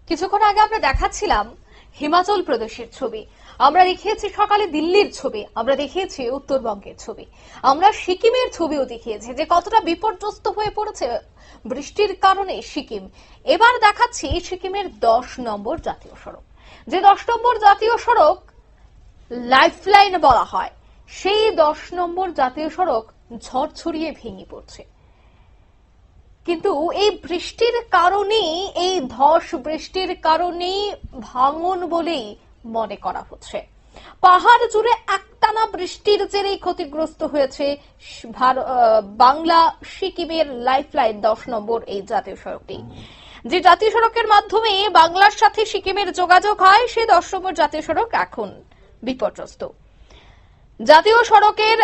কিছুক্ষণ আগে আমরা দেখাচ্ছিলাম হিমাচল প্রদেশের ছবি, আমরা দেখিয়েছি সকালে দিল্লির ছবি, আমরা দেখিয়েছি উত্তরবঙ্গের ছবি, আমরা সিকিমের ছবিও দেখিয়েছি যে কতটা বিপর্যস্ত হয়ে পড়েছে বৃষ্টির কারণে সিকিম। এবার দেখাচ্ছি সিকিমের 10 নম্বর জাতীয় সড়ক, যে 10 নম্বর জাতীয় সড়ক লাইফলাইন বলা হয়, সেই 10 নম্বর জাতীয় সড়ক ঝড় ছড়িয়ে ভেঙে পড়ছে। কিন্তু এই বৃষ্টির কারণেই, এই ধস বৃষ্টির কারণেই ভাঙন বলেই মনে করা হচ্ছে। পাহাড় জুড়ে একটানা বৃষ্টির জেরেই ক্ষতিগ্রস্ত হয়েছে বাংলা সিকিমের লাইফলাইন 10 নম্বর এই জাতীয় সড়কটি। যে জাতীয় সড়কের মাধ্যমে বাংলার সাথে সিকিমের যোগাযোগ হয়, সেই 10 নম্বর জাতীয় সড়ক এখন বিপর্যস্ত। জাতীয় সড়কের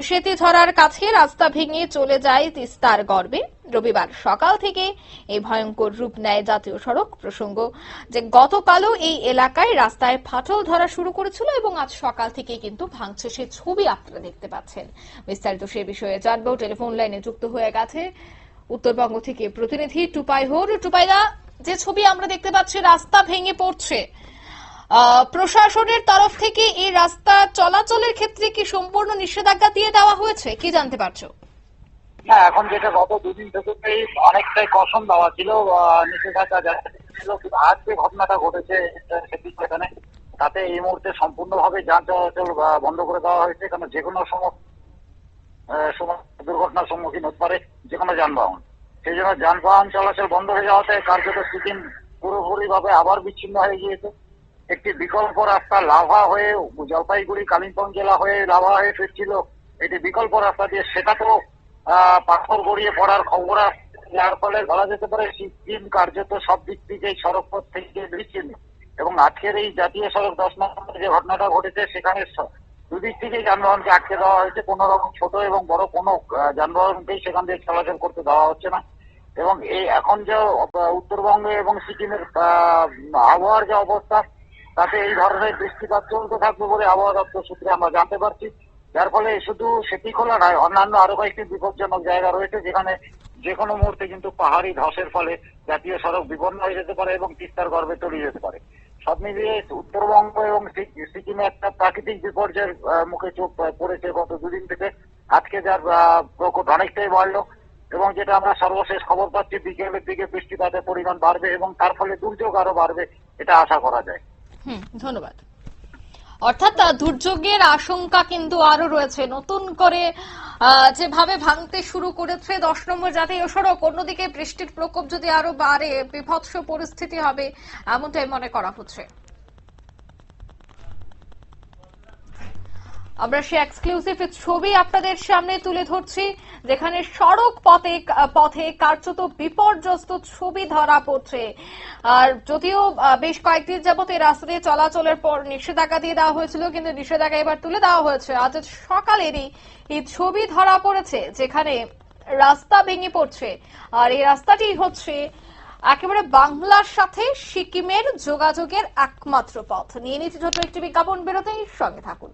সেতিঝরার কাছে রাস্তা ভেঙে চলে যায় তিস্তার গর্ভে। রবিবার সকাল থেকে এই ভয়ঙ্কর রূপ নেয় জাতীয় সড়ক। প্রসঙ্গ যে গতকালও এই এলাকায় রাস্তায় ফাটল ধরা শুরু করেছিল এবং আজ সকাল থেকে কিন্তু ভাঙছে, সে ছবি আপনারা দেখতে পাচ্ছেন। বিস্তারিত সে বিষয়ে জানবো। টেলিফোন লাইনে যুক্ত হয়ে গেছে উত্তরবঙ্গ থেকে প্রতিনিধি টুপাই হোর। টুপাইদা, যে ছবি আমরা দেখতে পাচ্ছি, রাস্তা ভেঙে পড়ছে, প্রশাসনের তরফ থেকে এই রাস্তা চলাচলের ক্ষেত্রে কি সম্পূর্ণ নিষেধাজ্ঞা দিয়ে দেওয়া হয়েছে, কি জানতে পারছো? না, এখন যেটা গত দুদিন থেকে অনেকটাই কসম দেওয়া ছিল, নিষেধাজ্ঞা ছিল, কিন্তু আজ যে ঘটনাটা ঘটেছে সেখানে, তাতে এই মুহূর্তে সম্পূর্ণভাবে যান চলাচল বন্ধ করে দেওয়া হয়েছে। কারণ যে কোনো সময় দুর্ঘটনার সম্মুখীন হতে পারে যে কোনো যানবাহন। সেই জন্য যানবাহন চলাচল বন্ধ হয়ে যাওয়াতে কার্যত সিকিম পুরোপুরি ভাবে আবার বিচ্ছিন্ন হয়ে গিয়েছে। একটি বিকল্প রাস্তা লাভা হয়ে জলপাইগুড়ি কালিম্পং জেলা হয়ে লাভা হয়ে ফিরছিল, এটি বিকল্প রাস্তা দিয়ে সেটাতেও পাথর গড়িয়ে পড়ার খবর আসছে, যার ফলে বলা যেতে পারে সিকিম কার্যত সব দিক থেকে সড়ক পথ থেকে বিচ্ছিন্ন। এবং আজকের এই জাতীয় সড়ক 10 নম্বরে যে ঘটনাটা ঘটেছে, সেখানে দুদিক থেকেই যানবাহনকে আটকে দেওয়া হয়েছে। কোন রকম ছোট এবং বড় কোনো যানবাহনকেই সেখান থেকে চলাচল করতে দেওয়া হচ্ছে না। এবং এই এখন যে উত্তরবঙ্গে এবং সিকিমের আবহাওয়ার যে অবস্থা, তাতে এই ধরনের বৃষ্টিপাত চলতে থাকবে বলে আবহাওয়া দপ্তর সূত্রে আমরা জানতে পারছি। যার ফলে শুধু সেটি খোলা নয়, অন্যান্য আরো কয়েকটি বিপজ্জনক জায়গা রয়েছে যেখানে যে কোনো মুহূর্তে কিন্তু পাহাড়ি ধসের ফলে জাতীয় সড়ক বিপন্ন হয়ে যেতে পারে এবং তিস্তার গর্ভে তলিয়ে যেতে পারে। সব মিলিয়ে উত্তরবঙ্গ এবং সিকিমে একটা প্রাকৃতিক বিপর্যয়ের মুখে চোখ পড়েছে গত দুদিন থেকে। আজকে যার প্রকোপ অনেকটাই বাড়লো এবং যেটা আমরা সর্বশেষ খবর পাচ্ছি, বিকেলের দিকে বৃষ্টিপাতের পরিমাণ বাড়বে এবং তার ফলে দুর্যোগ আরো বাড়বে, এটা আশা করা যায়। ধন্যবাদ। অর্থাৎ দুর্যোগের আশঙ্কা কিন্তু আরো রয়েছে, নতুন করে যেভাবে ভাঙতে শুরু করেছে 10 নম্বর জাতীয় সড়ক, অন্যদিকে বৃষ্টির প্রকোপ যদি আরো বাড়ে বিভৎস পরিস্থিতি হবে এমনটাই মনে করা হচ্ছে। আমরা সে এক্সক্লুসিভ ছবি আপনাদের সামনে তুলে ধরছি, যেখানে সড়ক পথে কার্যত বিপর্যস্ত ছবি ধরা পড়ছে। আর যদিও বেশ কয়েকদিন যাবত এই রাস্তা দিয়ে চলাচলের পর নিষেধাজ্ঞা দিয়ে দেওয়া হয়েছিল, কিন্তু নিষেধাজ্ঞা এবার তুলে দেওয়া হয়েছে। আজ সকালেরই এই ছবি ধরা পড়েছে, যেখানে রাস্তা ভেঙে পড়ছে। আর এই রাস্তাটি হচ্ছে একেবারে বাংলার সাথে সিকিমের যোগাযোগের একমাত্র পথ। নিয়ে নিচ্ছে ছোট একটি বিজ্ঞাপন, বেরোতেই সঙ্গে থাকুন।